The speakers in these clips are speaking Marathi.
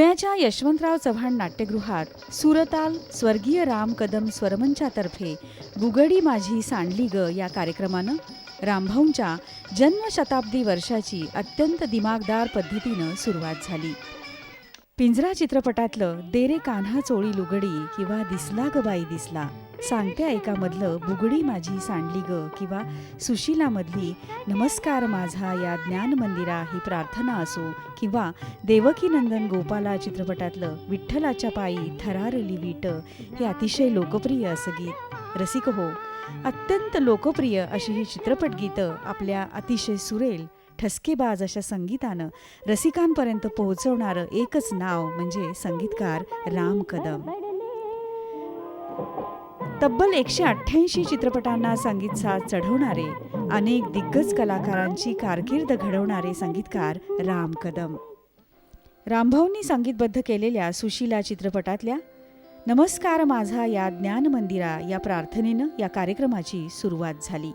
पुण्याच्या यशवंतराव चव्हाण नाट्यगृहात सुरताल स्वर्गीय राम कदम स्वरमंचातर्फे बुगडी माझी सांडली ग या कार्यक्रमानं रामभाऊंच्या जन्मशताब्दी वर्षाची अत्यंत दिमागदार पद्धतीनं सुरुवात झाली. पिंजरा चित्रपटातलं दे रे कान्हा चोळी लुगडी किंवा दिसला ग बाई दिसला, सांगत्या एकामधलं बुगडी माझी सांडली ग किंवा सुशीलामधली नमस्कार माझा या ज्ञान मंदिरा ही प्रार्थना असो किंवा देवकीनंदन गोपाला चित्रपटातलं विठ्ठलाच्या पायी थरारली वीट हे अतिशय लोकप्रिय असं गीत. रसिक हो, अत्यंत लोकप्रिय अशी ही चित्रपट गीतं आपल्या अतिशय सुरेल ठसकेबाज अशा संगीतानं रसिकांपर्यंत पोहोचवणारं एकच नाव म्हणजे संगीतकार राम कदम. तब्बल 188 चित्रपटांना संगीत साथ चढवणारे, अनेक दिग्गज कलाकारांची कारकीर्द घडवणारे संगीतकार राम कदम. रामभाऊंनी संगीतबद्ध केलेल्या सुशीला चित्रपटातल्या नमस्कार माझा या ज्ञान मंदिरा या प्रार्थनेनं या कार्यक्रमाची सुरुवात झाली.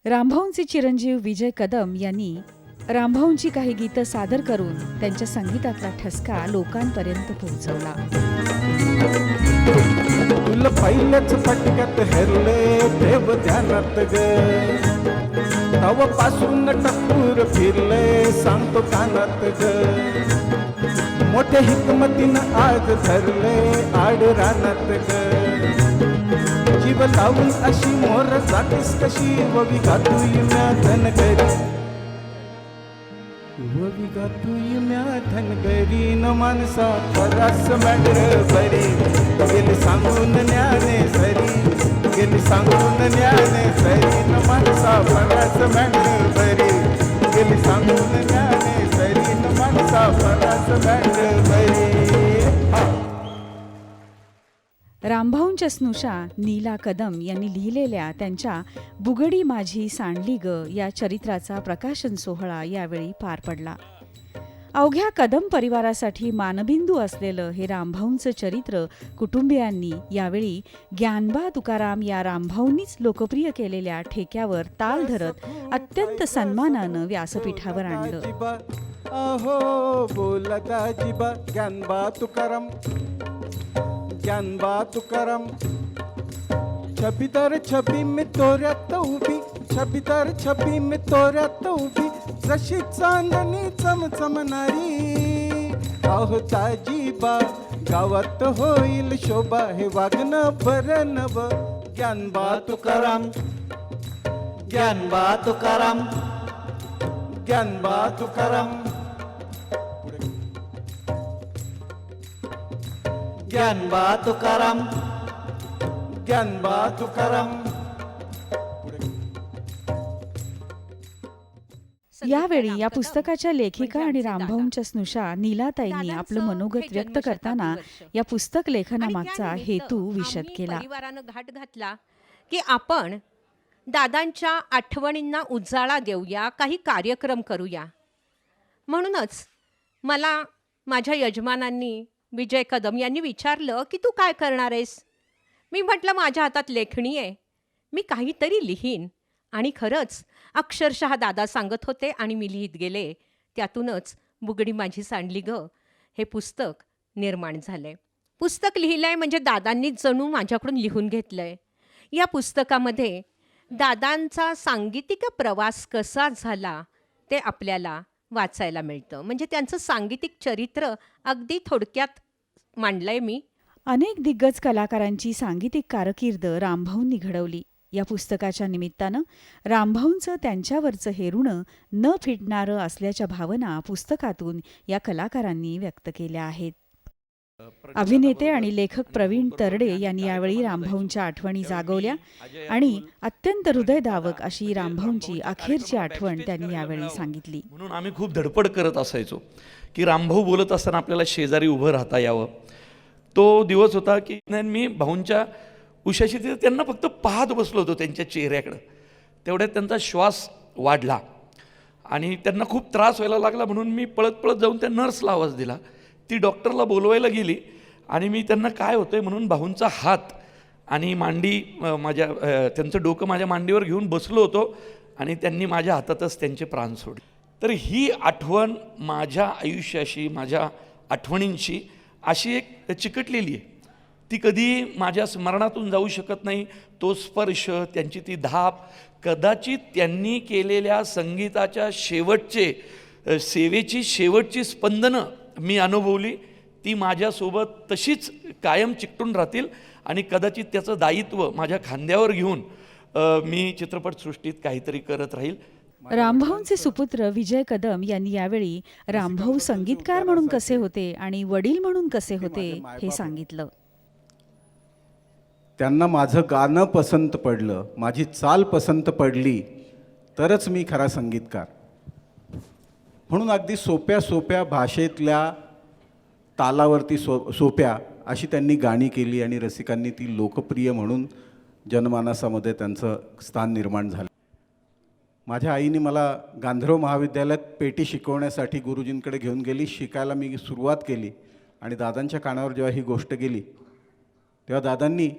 रामभाऊंचे चिरंजीव विजय कदम यांनी रामभाऊंची काही गीतं सादर करून त्यांच्या संगीतातला ठसका लोकांपर्यंत पोहोचवला. तुला पहिल्याच फटक्यात हेरले देव ध्यानात ग, तव पासून टपूर फिरले सांगतो कानात ग, मोठ्या हिकमतीनं आज धरले आड रानात ग, जीव लावून अशी मोर जातीस कशी ववी गातुई म्या धनगरी, ववी गातुई म्या धनगरी न माणसा खरास मॅटर बरी, गेली सांगून ज्ञाने सरी, गेली सांगून ज्ञाने सरी न माणसा खरास मॅटर बरी, गेली सांगून ज्ञाने सरी न माणसा खरास मॅटर बरी. रामभाऊंच्या स्नुषा नीला कदम यांनी लिहिलेल्या त्यांच्या बुगडी माझी सांडली ग या चरित्राचा प्रकाशन सोहळा यावेळी पार पडला. अवघ्या कदम परिवारासाठी मानबिंदू असलेलं हे रामभाऊंचं चरित्र कुटुंबियांनी यावेळी ज्ञानबा तुकाराम या रामभाऊंनीच लोकप्रिय केलेल्या ठेक्यावर ताल धरत अत्यंत सन्मानानं व्यासपीठावर आणलं. अहो बोला दाजीबा ज्ञानबा तुकाराम, ज्ञानबा तुकाराम, छबी दर छबी मी तोऱ्यात उभी, छबी दर छबी मी तोऱ्यात उभी, जशी चांदणी चमचमणारी, अहो दाजीबा गावात होईल शोभा, हे वागणं बरं नव. ज्ञानबा तुकाराम, ज्ञानबा तुकाराम, ज्ञानबा तुकाराम, ज्ञानबा तुकाराम, ज्ञानबा तुकाराम. यावेळी या पुस्तकाच्या लेखिका आणि रामभाऊंच्या स्नुषा नीलाताईंनी आपलं मनोगत व्यक्त करताना या पुस्तक लेखनामागचा हेतू विशद केला. परिवारानं घाट घातला की आपण दादांच्या आठवणींना उजाळा देऊया, काही कार्यक्रम करूया. म्हणूनच मला माझ्या यजमानांनी विजय कदम यांनी विचारलं की तू काय करणार आहेस. मी म्हटलं माझ्या हातात लेखणी आहे, मी काहीतरी लिहीन. आणि खरंच अक्षरशः दादा सांगत होते आणि मी लिहित गेले. त्यातूनच बुगडी माझी सांडली ग हे पुस्तक निर्माण झालं आहे. पुस्तक लिहिलं आहे म्हणजे दादांनीच जणू माझ्याकडून लिहून घेतलं आहे. या पुस्तकामध्ये दादांचा सांगीतिक प्रवास कसा झाला ते आपल्याला वाचायला मिळतं. म्हणजे त्यांचं सांगीतिक चरित्र अगदी थोडक्यात मांडलं आहे मी. अनेक दिग्गज कलाकारांची सांगीतिक कारकीर्द रामभाऊंनी घडवली. या पुस्तकाच्या निमित्तानं रामभाऊंचं त्यांच्यावरचं हे ऋण न फिटणारं असल्याच्या भावना पुस्तकातून या कलाकारांनी व्यक्त केल्या आहेत. अभिनेते आणि लेखक प्रवीण तरडे यांनी यावेळी रामभाऊंच्या आठवणी जागवल्या आणि अत्यंत हृदयदावक अशी रामभाऊंची अखेरची आठवण त्यांनी यावेळी सांगितली. म्हणून आम्ही खूप धडपड करत असायचो की रामभाऊ बोलत असताना आपल्याला शेजारी उभं राहता यावं. तो दिवस होता की मी भाऊंच्या उशाशी त्यांना फक्त पाहत बसलो होतो त्यांच्या चेहऱ्याकडं. तेवढ्यात त्यांचा श्वास वाढला आणि त्यांना खूप त्रास व्हायला लागला. म्हणून मी पळत पळत जाऊन त्या नर्सला आवाज दिला. ती डॉक्टरला बोलवायला गेली आणि मी त्यांना काय होतं आहे म्हणून भाऊंचा हात आणि मांडी त्यांचं डोकं माझ्या मांडीवर घेऊन बसलो होतो आणि त्यांनी माझ्या हातातच त्यांचे प्राण सोडले. तर ही आठवण माझ्या आयुष्याशी, माझ्या आठवणींशी अशी एक चिकटलेली आहे. ती कधी माझ्या स्मरणातून जाऊ शकत नाही. तो स्पर्श, त्यांची ती धाप, कदाचित त्यांनी केलेल्या संगीताच्या सेवेची शेवटची स्पंदनं मी अनुभवली. ती माझ्यासोबत तशीच कायम चिकटून राहतील आणि कदाचित त्याचं दायित्व माझ्या खांद्यावर घेऊन मी चित्रपटसृष्टीत काहीतरी करत राहील. रामभाऊंचे सुपुत्र विजय कदम यांनी यावेळी रामभाऊ संगीतकार म्हणून कसे होते आणि वडील म्हणून कसे होते हे सांगितलं. त्यांना माझं गाणं पसंत पडलं, माझी चाल पसंत पडली तरच मी खरा संगीतकार. म्हणून अगदी सोप्या सोप्या भाषेतल्या तालावरती सोप्या अशी त्यांनी गाणी केली आणि रसिकांनी ती लोकप्रिय म्हणून जनमानसामध्ये त्यांचं स्थान निर्माण झालं. माझ्या आईने मला गांधर्व महाविद्यालयात पेटी शिकवण्यासाठी गुरुजींकडे घेऊन गेली. शिकायला मी सुरुवात केली आणि दादांच्या कानावर जेव्हा ही गोष्ट गेली तेव्हा दादांनी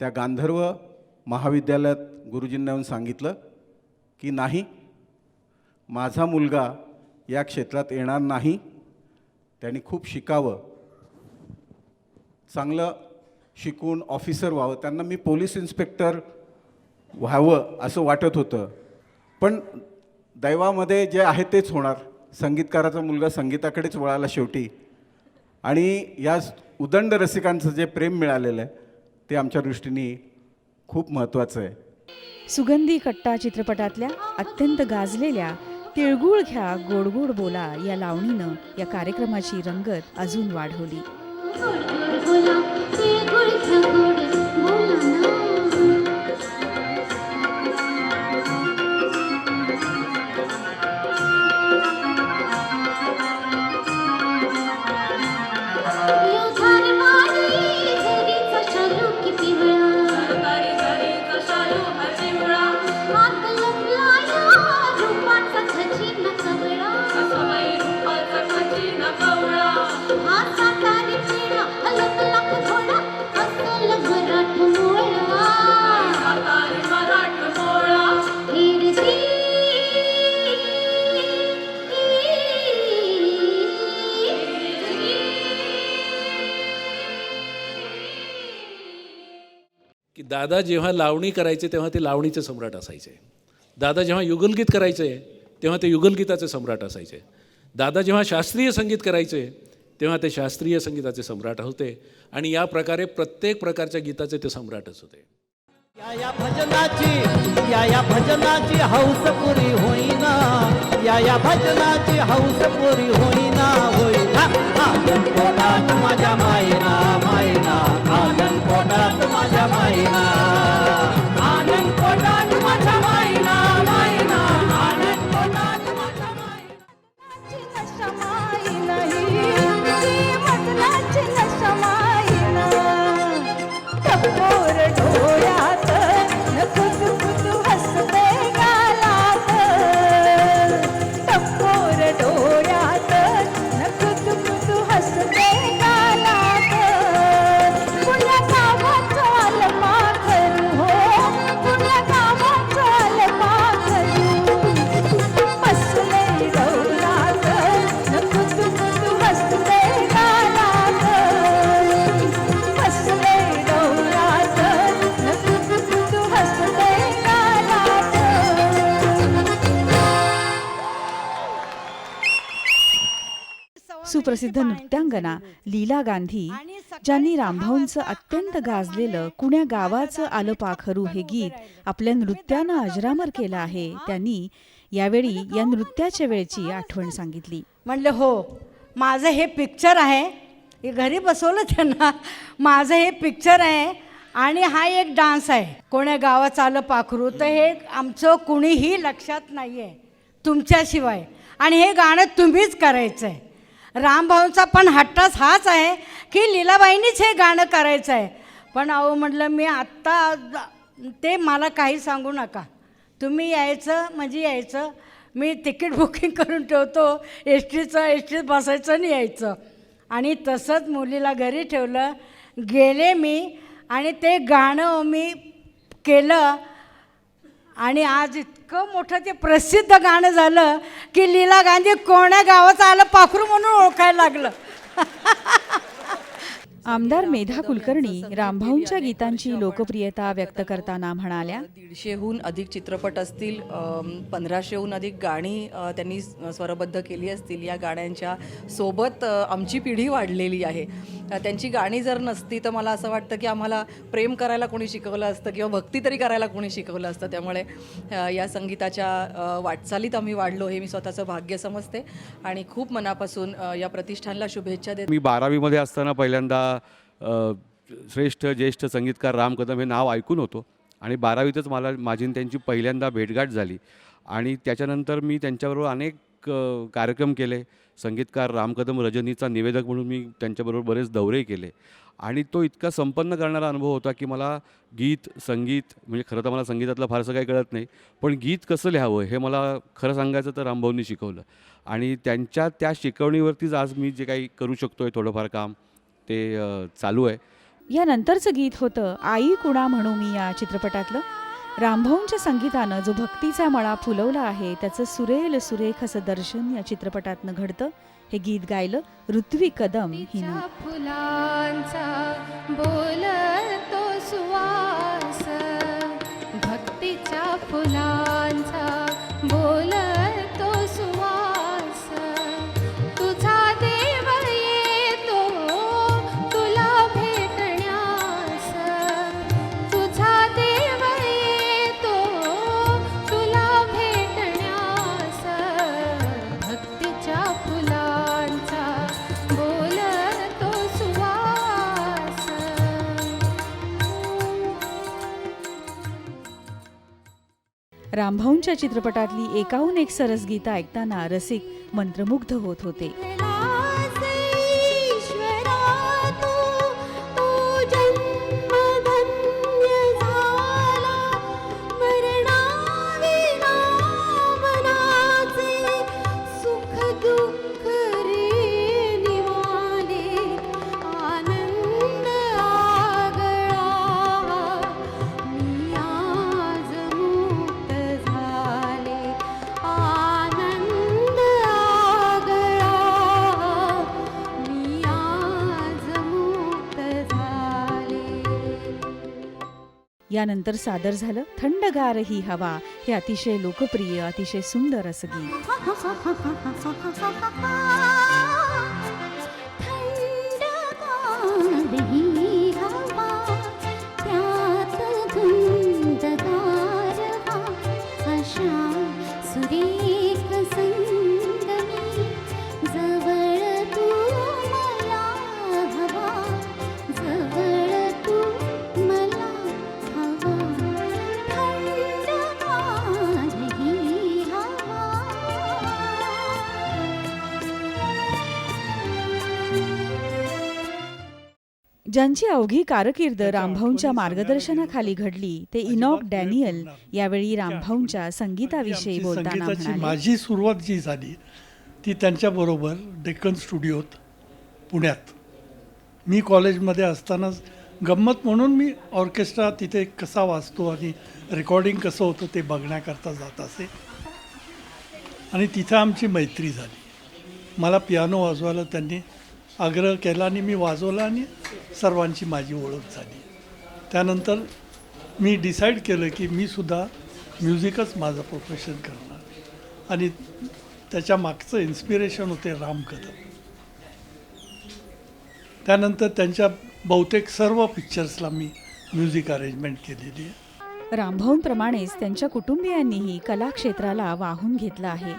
त्या गांधर्व महाविद्यालयात गुरुजींना येऊन सांगितलं की नाही, माझा मुलगा या क्षेत्रात येणार नाही, त्यांनी खूप शिकावं, चांगलं शिकून ऑफिसर व्हावं. त्यांना मी पोलीस इन्स्पेक्टर व्हावं असं वाटत होतं. पण दैवामध्ये जे आहे तेच होणार. संगीतकाराचा मुलगा संगीताकडेच वळाला शेवटी. आणि या उदंड रसिकांचं जे प्रेम मिळालेलं आहे ते आमच्या दृष्टीने खूप महत्त्वाचं आहे. सुगंधी कट्टा चित्रपटातल्या अत्यंत गाजलेल्या तिळगुळ घ्या गोड गोड बोला या लावणीनं या कार्यक्रमाची रंगत अजून वाढवली. की दादा जेव्हा लावणी करायचे तेव्हा ते लावणीचे सम्राट असायचे. दादा जेव्हा युगलगीत करायचे तेव्हा ते युगलगीताचे सम्राट असायचे. दादा जेव्हा शास्त्रीय संगीत करायचे तेव्हा ते शास्त्रीय संगीताचे सम्राट होते. आणि या प्रकारे प्रत्येक प्रकारच्या गीताचे ते सम्राटच होते. या भजनाची हौस पुरी होईना, या भजनाची हौस पुरी होईना, होईना. आनंद पोटात माझ्या मायना, मायना, आनंद पोटात माझ्या मायना, आनंद पोटात माझ्या मायना, मायना, आनंद पोटात माझ्या टपोर डोळ्यात नकुत कुत हसते गालात, टपोर डोळ्यात नकुत कुत हसते गालात. सुप्रसिद्ध नृत्यांगना लीला गांधी, ज्यांनी रामभाऊंचं अत्यंत गाजलेलं कुण्या गावाचं आलं पाखरू हे गीत आपल्या नृत्यानं अजरामर केलं आहे, त्यांनी यावेळी या नृत्याच्या वेळची आठवण सांगितली. म्हणलं हो, माझं हे पिक्चर आहे, हे घरी बसवलं त्यांना, माझं हे पिक्चर आहे आणि हा एक डान्स आहे, कोण्या गावाचं आलं पाखरू. तर हे आमचं कुणीही लक्षात नाही आहे तुमच्याशिवाय, आणि हे गाणं तुम्हीच करायचं आहे. रामभाऊंचा पण हट्टच हाच आहे की लीलाबाईंनीच हे गाणं करायचं आहे. पण अहो म्हटलं मी आत्ता ते मला काही सांगू नका, तुम्ही यायचं म्हणजे यायचं, मी तिकीट बुकिंग करून ठेवतो एस टीत बसायचं आणि यायचं. आणि तसंच मुलीला घरी ठेवलं, गेले मी आणि ते गाणं मी केलं आणि आज इतकं मोठं ते प्रसिद्ध गाणं झालं की लीला गांधी कोण्या गावाचं आलं पाखरू म्हणून ओळखायला लागलं. आमदार मेधा कुलकर्णी रामभाऊंच्या गीतांची लोकप्रियता व्यक्त करताना म्हणाल्या, 150हून अधिक चित्रपट असतील, 1500हून अधिक गाणी त्यांनी स्वरबद्ध केली असतील. या गाण्यांच्या सोबत आमची पिढी वाढलेली आहे. त्यांची गाणी जर नसती तर मला असं वाटतं की आम्हाला प्रेम करायला कोणी शिकवलं असतं किंवा भक्ती तरी करायला कोणी शिकवलं असतं. त्यामुळे या संगीताच्या वाटचालीत आम्ही वाढलो हे मी स्वतःचं भाग्य समजते आणि खूप मनापासून या प्रतिष्ठानला शुभेच्छा देते. मी 12वीमध्ये असताना पहिल्यांदा श्रेष्ठ ज्येष्ठ संगीतकार राम कदम हे नाव ऐकून होतो आणि 12वीतच मला माझी त्यांची पहिल्यांदा भेटगाठ झाली आणि त्याच्यानंतर मी त्यांच्याबरोबर अनेक कार्यक्रम केले. संगीतकार राम कदम रजनीचा निवेदक म्हणून मी त्यांच्याबरोबर बरेच दौरे केले आणि तो इतका संपन्न करणारा अनुभव होता की मला गीत संगीत म्हणजे खरं तर मला संगीतातलं फारसं काही कळत नाही, पण गीत कसं लिहावं हे मला खरं सांगायचं तर रामभाऊंनी शिकवलं आणि त्यांच्या त्या शिकवणीवरतीच आज मी जे काही करू शकतो आहे थोडंफार काम ते चालू आहे. यानंतरचं गीत होतं आई कुणा म्हणू मी या चित्रपटातलं. रामभाऊंच्या संगीतानं जो भक्तीचा मळा फुलवला आहे त्याचं सुरेल सुरेख असं दर्शन या चित्रपटातनं घडतं. हे गीत गायलं ऋत्विक कदम हिनं. फुलांचा बोलतो सुवास, भक्तीच्या फुलांचा बोलतो सुवास, तुझा देव येतो तुला भेटण्यास, तुझा देव येतो तुला भेटण्यास, भक्तीच्या फुलांचा बोलतो सुवास. रामभाऊंच्या चित्रपटातली एकाहून एक सरस गीतं ऐकताना रसिक मंत्रमुग्ध होत होते. यानंतर सादर झालं थंडगार ही हवा, हे अतिशय लोकप्रिय अतिशय सुंदर असं गीत. ज्यांची अवघी कारकीर्द रामभाऊंच्या मार्गदर्शनाखाली घडली ते इनॉक डॅनियल यावेळी रामभाऊंच्या संगीताविषयी बोलताना म्हणाले, माझी सुरुवात जी झाली ती त्यांच्याबरोबर डेक्कन स्टुडिओत पुण्यात. मी कॉलेजमध्ये असतानाच गंमत म्हणून मी ऑर्केस्ट्रा तिथे कसा वाजतो आणि रेकॉर्डिंग कसं होतं ते बघण्याकरता जात असे आणि तिथं आमची मैत्री झाली. मला पियानो वाजवायला त्यांनी आग्रह केला आणि मी वाजवला आणि सर्वांची माझी ओळख झाली. त्यानंतर मी डिसाईड केलं की मी सुद्धा म्युझिकच माझं प्रोफेशन करणार आणि त्याच्या मागचं इन्स्पिरेशन होते राम कदम. त्यानंतर त्यांच्या बहुतेक सर्व पिक्चर्सला मी म्युझिक अरेंजमेंट केलेली आहे. रामभाऊंप्रमाणेच त्यांच्या कुटुंबियांनीही कला क्षेत्राला वाहून घेतलं आहे.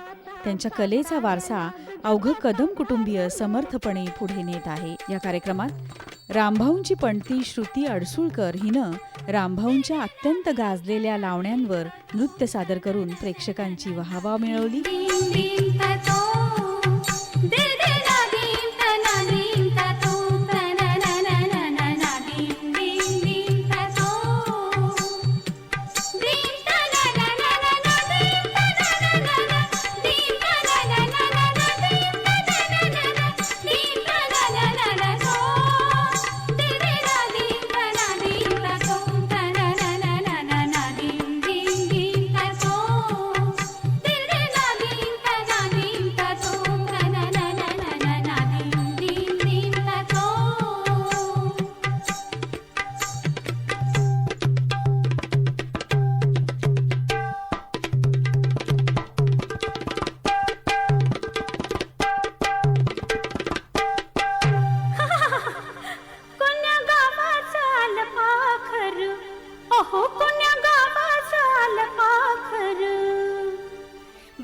त्यांच्या कलेचा वारसा अवघं कदम कुटुंबीय समर्थपणे पुढे नेत आहे. या कार्यक्रमात रामभाऊंची पणती श्रुती अडसुळकर हिनं रामभाऊंच्या अत्यंत गाजलेल्या लावण्यांवर नृत्य सादर करून प्रेक्षकांची वाहवा मिळवली.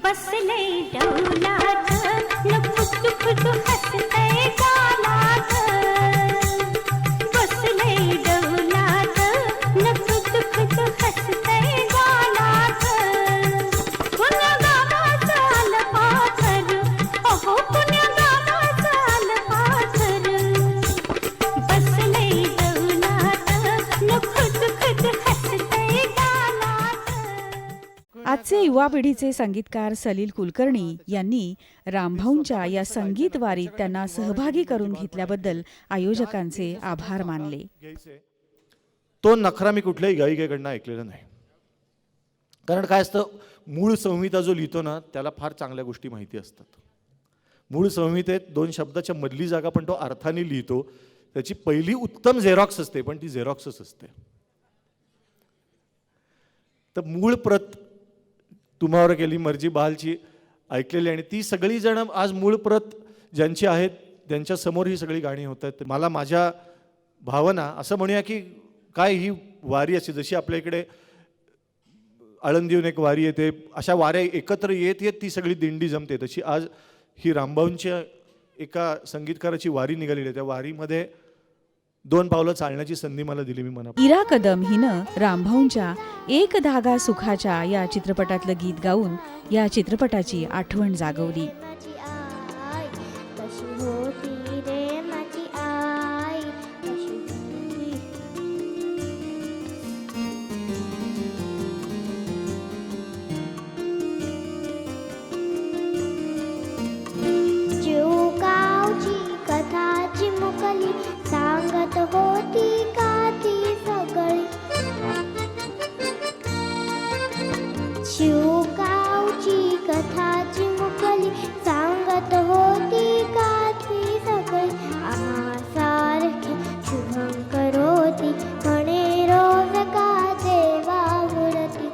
बसले डौलात न खुद खुद हसते गालात. बसले डौलात न खुद खुद हसते गालात. पुण्या गावाचा लपाखर, अहो पुण्या गावाचा लपाखर. बसले डौलात न खुद खुद हसते गालात. आजचे युवा पिढीचे संगीतकार सलील कुलकर्णी यांनी रामभाऊंच्या या संगीत वारीत त्यांना सहभागी करून घेतल्याबद्दल आयोजकांचे आभार मानले. तो नखरा मी कुठल्याही गायिकेकडनं ऐकलेला नाही. कारण काय असतं, मूळ संहिता जो लिहितो ना त्याला फार चांगल्या गोष्टी माहिती असतात. मूळ संहितेत 2 शब्दाच्या मधली जागा पण तो अर्थाने लिहितो. त्याची पहिली उत्तम झेरॉक्स असते, पण ती झेरॉक्सच असते. तर मूळ प्रत तुम्हावर केली मर्जी बहालची ऐकलेली, आणि ती सगळी जण आज मूळ प्रत ज्यांची आहेत त्यांच्या समोर ही सगळी गाणी होत आहेत. मला माझ्या भावना असं म्हणूया की काय ही वारी अशी, जशी आपल्या इकडे आळंदीहून एक वारी येते, अशा वाऱ्या एकत्र येत येत ती सगळी दिंडी जमते, तशी आज ही रामभाऊंच्या एका संगीतकाराची वारी निघालेली आहे. त्या वारीमध्ये 2 पावलं चालण्याची संधी मला दिली. मी मना इरा कदम हिनं रामभाऊंच्या एक धागा सुखाच्या या चित्रपटातलं गीत गाऊन या चित्रपटाची आठवण जागवली. माझी आई कशी होती रे माझी आई कशी होती. जीवगावची कथाची मुकली सांगत होती का ती सगळी. शिवगावची कथाची मुकली सांगत होती का ती सगळी. आम्हा सारखी शुभंकर होती म्हणे रोज का देवावरती.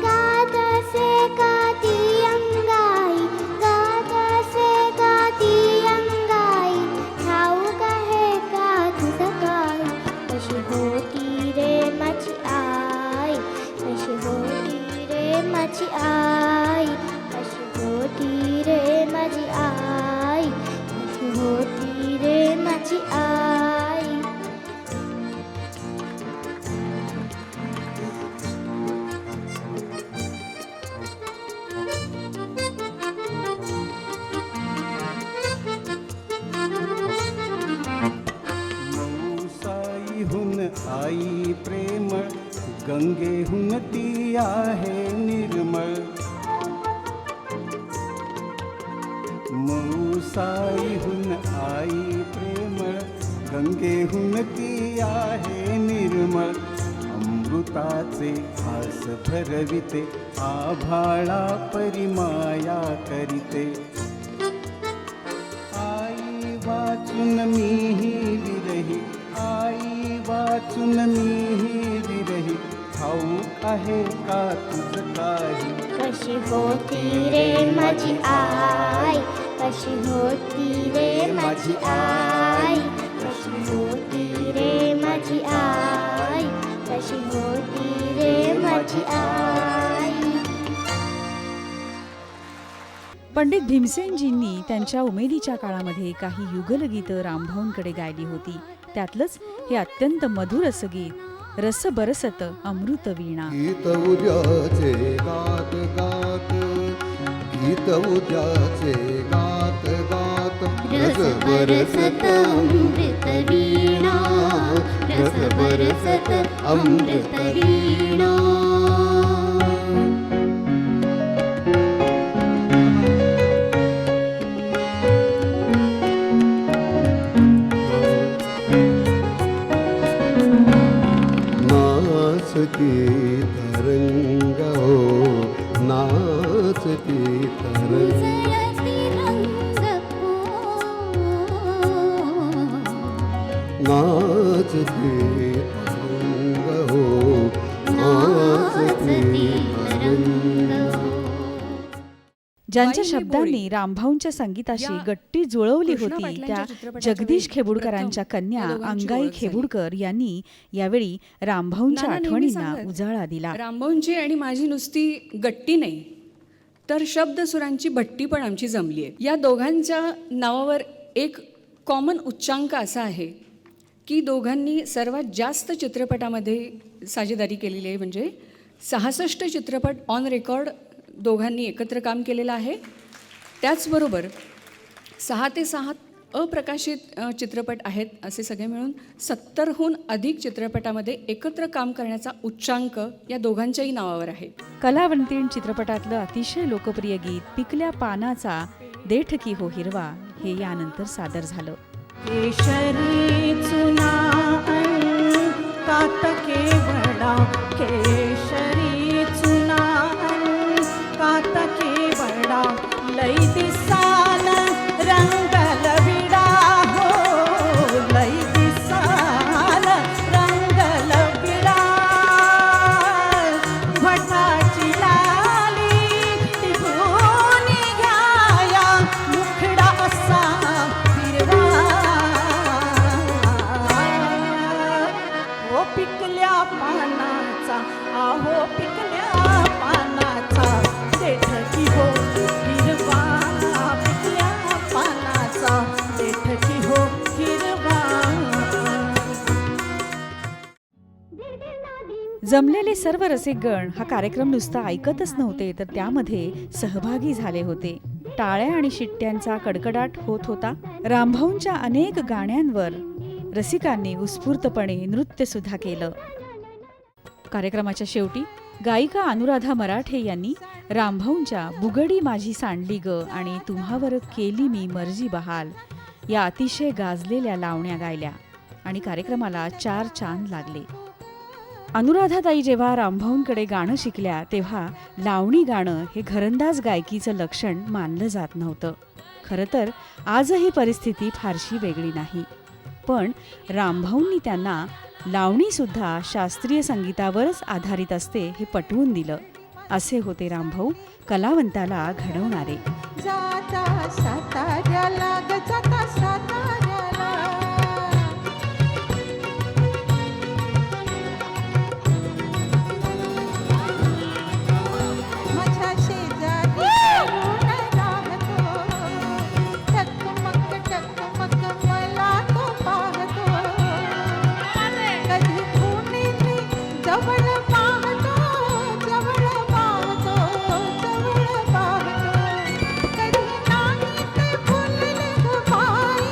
गात असे का ती अंगाई, गात असे का ती अंगाई. ठाऊक आहे का तुझं काय कशी होती रे माझी आई कशी होती रे माझी आई कशी होती रे माझी आई कशी होती रे माझी आई. मौसाईहून आई प्रेमळ, गंगेहून ती आहे निर्मळ. मौसाईहून आई प्रेमळ, गंगेहून ती आहे निर्मळ. अमृताचे आस भरविते, आभाळा परिमाया करीते. आई वाचून मीही विरही, आई वाचून मीही विरही. ठाऊक आहे का तुझं काही कशी होती रे माझी आई कशी होती रे माझी आई, कशी होती रे माझी आई, कशी होती रे माझी आई. पंडित भीमसेनजींनी त्यांच्या उमेदीच्या काळामध्ये काही युगलगीतं रामभाऊंकडे गायली होती. त्यातलंच हे अत्यंत मधुर असं गीत रस बरसत अमृत वीणा. गीत उद्याचे गात गात, गीत उद्याचे गात गात, रस बरसत अमृत वीणा, रस बरसत अमृत वीणा. नाचती तरंग हो, नाचती तरंग, नाचती तरंग हो, नाचती तरंग. ज्यांच्या शब्दांनी रामभाऊंच्या संगीताशी गट्टी जुळवली होती त्या जगदीश खेबुडकरांच्या कन्या अंगाई खेबुडकर यांनी यावेळी रामभाऊंच्या आठवणींना उजाळा दिला. रामभाऊंची आणि माझी नुसती गट्टी नाही तर शब्दसुरांची भट्टी पण आमची जमली आहे. या दोघांच्या नावावर एक कॉमन उच्चांक असा आहे की दोघांनी सर्वात जास्त चित्रपटामध्ये साझेदारी केलेली आहे. म्हणजे 66 चित्रपट ऑन रेकॉर्ड दोघांनी एकत्र काम केलेलं आहे. त्याचबरोबर 6 ते 6 अप्रकाशित चित्रपट आहेत. असे सगळे मिळून 70हून अधिक चित्रपटामध्ये एकत्र काम करण्याचा उच्चांक या दोघांच्याही नावावर आहे. कलावंतीण चित्रपटातलं अतिशय लोकप्रिय गीत पिकल्या पानाचा देठकी हो हिरवा हे यानंतर सादर झालं. केशरी चुना कातके बडा, केशरी चुना कातके बडा, लई दिसाल रंगल विडा हो, लई दिसाल रंगल विडा. भटाची लाली टिपून घ्याया, मुखडा असा हिरवा. हो पिकल्या पानाचा, आहो पिकल्या पानाचा देठकी हो हिरवा, पिकल्या पानाचा देठकी हो हिरवा. जमलेले सर्व रसिकगण हा कार्यक्रम नुसता ऐकतच नव्हते तर त्यामध्ये सहभागी झाले होते. टाळ्या आणि शिट्ट्यांचा कडकडाट होत होता. रामभाऊंच्या अनेक गाण्यांवर रसिकांनी उत्स्फूर्तपणे नृत्य सुद्धा केलं. कार्यक्रमाच्या शेवटी गायिका अनुराधा मराठे यांनी रामभाऊंच्या बुगडी माझी सांडली ग आणि तुम्हावर केली मी मर्जी बहाल या अतिशय गाजलेल्या लावण्या गायल्या आणि कार्यक्रमाला 4 चांद लागले. अनुराधाताई जेव्हा रामभाऊंकडे गाणं शिकल्या तेव्हा लावणी गाणं हे घरंदाज गायकीचं लक्षण मानलं जात नव्हतं. खरं तर आजही परिस्थिती फारशी वेगळी नाही. पण रामभाऊंनी त्यांना लावणीसुद्धा शास्त्रीय संगीतावरच आधारित असते हे पटवून दिलं. असे होते रामभाऊ, कलावंताला घडवणारे. जाता साताऱ्याला ग, जाता साताऱ्याला, माझ्या शेजारी तरुण राहतो, टकमक टकमक मला तो पाहतो. कधी कुणीतरी जवळ पाहतो, जवळ पाहतो, जवळ पाहतो. कधी नाही ते फुलले ग बाई,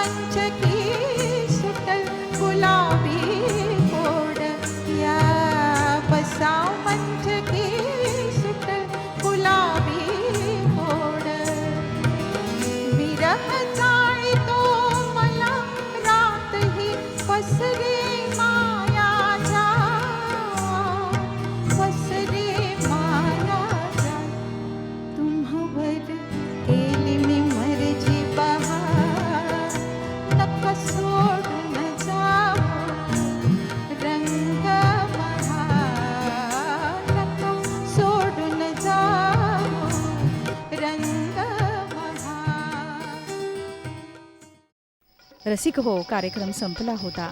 मंचकी सुटल गुलाबी गोड या बसाव मंचकी सुटल गुलाबी गोड विरह जाळतो मला रात ही पसरे मायाच्या पसरे मायाच्या तुम्हावर केली मी मर्जी बहार नका सोडून जाऊ रंग बहार नका सोडून जाऊ रंग बहार. रसिक हो, कार्यक्रम संपला होता.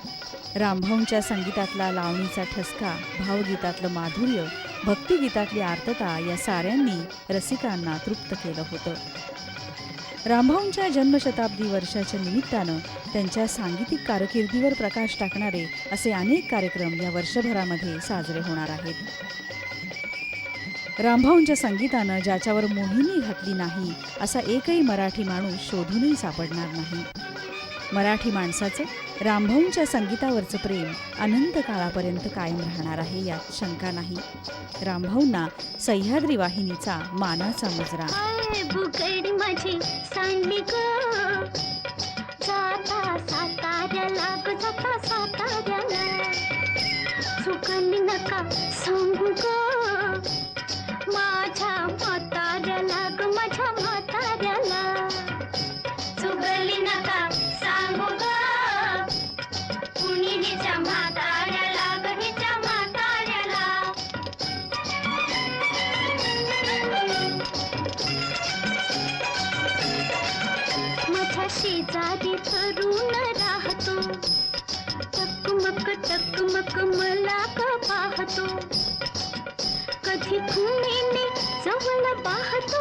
रामभाऊंच्या संगीतातला लावणीचा ठसका, भावगीतातलं माधुर्य, भक्तिगीतातली आर्तता या साऱ्यांनी रसिकांना तृप्त केलं होतं. रामभाऊंच्या जन्मशताब्दी वर्षाच्या निमित्तानं त्यांच्या सांगीतिक कारकिर्दीवर प्रकाश टाकणारे असे अनेक कार्यक्रम या वर्षभरामध्ये साजरे होणार आहेत. रामभाऊंच्या संगीतानं ज्याच्यावर मोहिनी घातली नाही असा एकही मराठी माणूस शोधूनही सापडणार नाही. मराठी माणसाचं रामभाऊंच्या संगीतावरचं प्रेम अनंत काळापर्यंत कायम राहणार आहे, यात शंका नाही. रामभाऊंना सह्याद्री वाहिनीचा मानाचा मुजरा. बुगडी माझी सांडली ग जाता साताऱ्याला ग जाता साताऱ्याला चुकली नका सांगू ग माझ्या म्हाताऱ्याला ग माझ्या म्हाताऱ्याला चुकली नका सांगू ग कुणी हिच्या म्हाताऱ्याला ग हिच्या म्हाताऱ्याला. माझ्या शेजारी तरुण राहतो टकमक मला ग पाहतो कधी कुणीने जवळ पाहतो